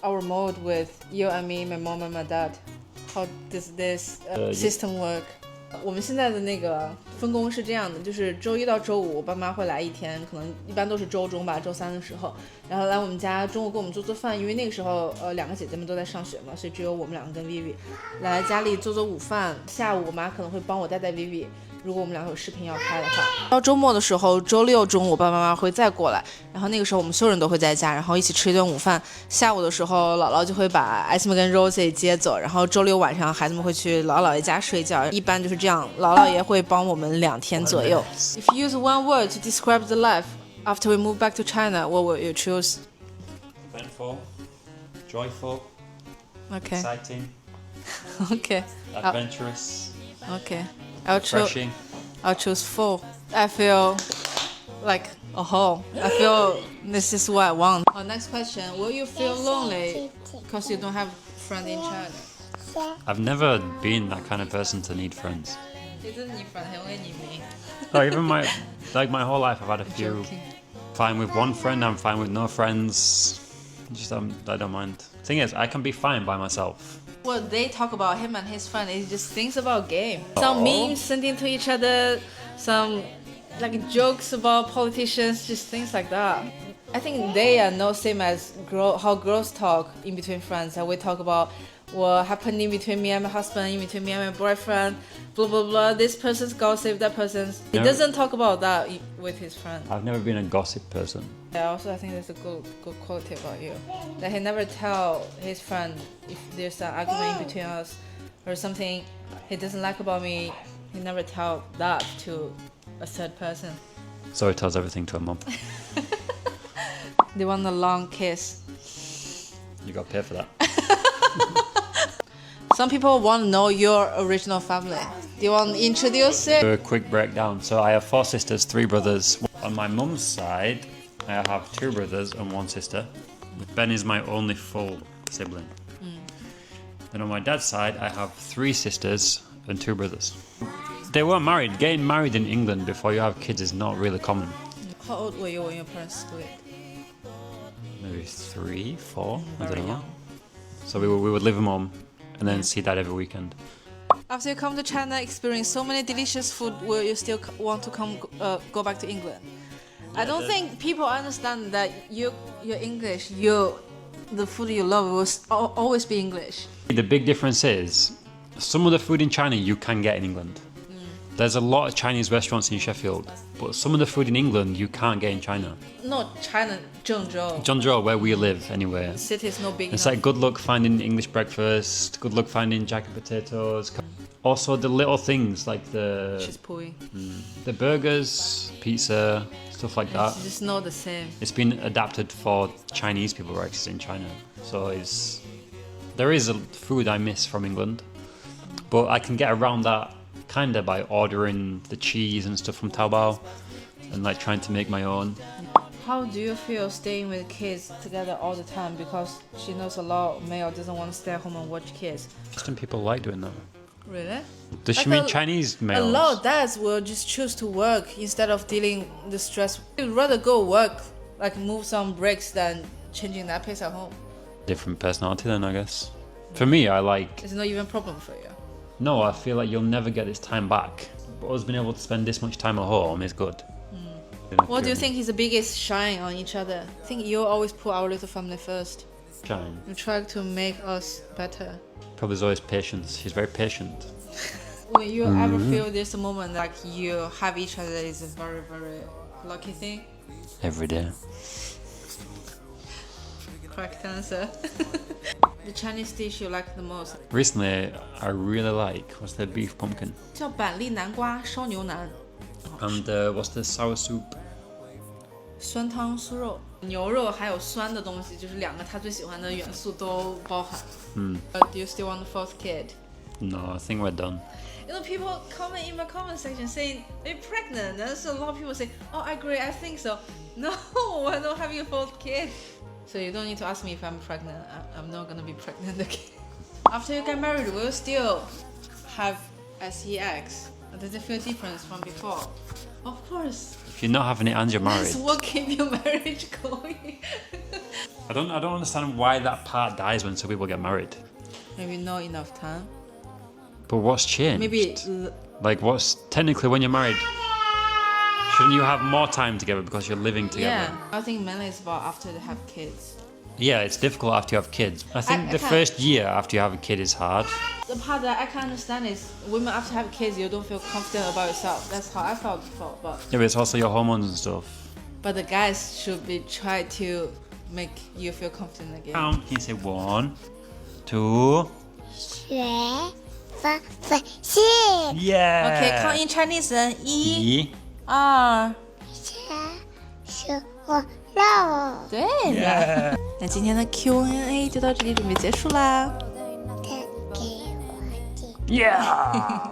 our mode with you and me, my mom and my dad. How does this system work? 我们现在的那个分工是这样的，就是周一到周五我爸妈会来一天，可能一般都是周中吧，周三的时候，然后来我们家中午给我们做饭，因为那个时候两个姐姐们都在上学嘛，所以只有我们两个跟 Vivi 来家里做午饭。下午我妈可能会帮我带 Vivi。如果我们两个有视频要拍的话，到周末的时候，周六中午我爸爸妈妈会再过来，然后那个时候我们所有人都会在家，然后一起吃一顿午饭。下午的时候，姥姥就会把艾斯们跟 Rosie 接走，然后周六晚上孩子们会去姥姥姥爷家睡觉，一般就是这样。姥姥爷会帮我们2天左右。If you use one word to describe the life after we move back to China, what will you choose? Eventful, joyful, Okay. exciting, Okay. adventurous, Okay. refreshing. I'll choose full. I feel like a whole. I feel this is what I want. Next question. Will you feel lonely because you don't have friends in China? I've never been that kind of person to need friends. 其实你 friend 係為你沒 Like even my whole life, I've had a few. Joking. Fine with one friend, I'm fine with no friends. Just I don't mind. Thing is, I can be fine by myself. What they talk about him and his friend is just things about game. Some memes sending to each other, some like jokes about politicians, just things like that. I think they are no same as how girls talk in between friends. That we talk about what happened in between me and my husband, in between me and my boyfriend, blah blah blah. This person's gossip, that person's. He doesn't talk about that with his friend. I've never been a gossip person. Yeah, also I think that's a good quality about you. That he never tell his friend if there's an argument in between us or something he doesn't like about me. He never tell that to a third person. So he tells everything to her mum. They want a long kiss. You got to pay for that. Some people want to know your original family. Do you want to introduce it? Do a quick breakdown. So I have 4 sisters, 3 brothers. On my mum's side, I have 2 brothers and 1 sister. Ben is my only full sibling. Then on my dad's side, I have 3 sisters and 2 brothers. They weren't married. Getting married in England before you have kids is not really common. How old were you when your parents split? Maybe 3, 4, I Very don't know. young. So we would live with mum and then see dad every weekend. After you come to China, experience so many delicious food, will you still want to go back to England? I don't think people understand that you're English. The food you love will always be English. The big difference is some of the food in China you can get in England. There's a lot of Chinese restaurants in Sheffield, but some of the food in England you can't get in China. Not China, Zhengzhou. Zhengzhou, where we live anyway. The city is no big It's enough. like good luck finding English breakfast, good luck finding jacket potatoes. Also the little things like She's pooey. the burgers, pizza, stuff like that. It's just not the same. It's been adapted for Chinese people who are actually in China. So there is a food I miss from England, but I can get around that kinda by ordering the cheese and stuff from Taobao and like trying to make my own. How do you feel staying with kids together all the time? Because she knows a lot of male doesn't want to stay at home and watch kids. Some people like doing that. Really? Does she Like mean Chinese A males? lot of dads will just choose to work instead of dealing the stress. They'd rather go work, like move some bricks than changing nappies at home. Different personality then, I guess. For me, I like... It's not even a problem for you. No, I feel like you'll never get this time back. But us being able to spend this much time at home is good. What do you think is the biggest shine on each other? I think you always put our little family first. Shine. You try to make us better. Probably Zoe's patience. She's very patient. When you ever feel there's a moment like you have each other is a very, very lucky thing? Every day. Correct answer. The Chinese dish you like the most? Recently, I really like, what's the beef pumpkin? 叫板栗南瓜烧牛腩， And what's the sour soup? 酸汤酥肉，牛肉还有酸的东西，就是2个他最喜欢的元素都包含。Do you still want the 4th kid? No, I think we're done. You know, people comment in my comment section saying they're pregnant, and so a lot of people say, "Oh, I agree, I think so." No, we're not having a 4th kid. So you don't need to ask me if I'm pregnant. I'm not gonna be pregnant again. After you get married, will you still have sex? Does it feel different from before? Of course. If you're not having it and you're married. That's what keeps your marriage going. I don't understand why that part dies when some people get married. Maybe not enough time. But what's changed? Maybe. Like, what's technically when you're married? Shouldn't you have more time together because you're living together? Yeah, I think mainly it's about after they have kids. Yeah, it's difficult after you have kids. I think the first year after you have a kid is hard. The part that I can understand is women after have kids, you don't feel confident about yourself. That's how I felt before. But Yeah, but it's also your hormones and stuff. the guys should be try to make you feel confident again. Count. Can you say 1, 2? 学方法是 Yeah. Okay, count in Chinese then. 1、 1、 2。生活肉，对了，那今天的 Q&A 就到这里，准备结束啦。他给我的。 Yeah.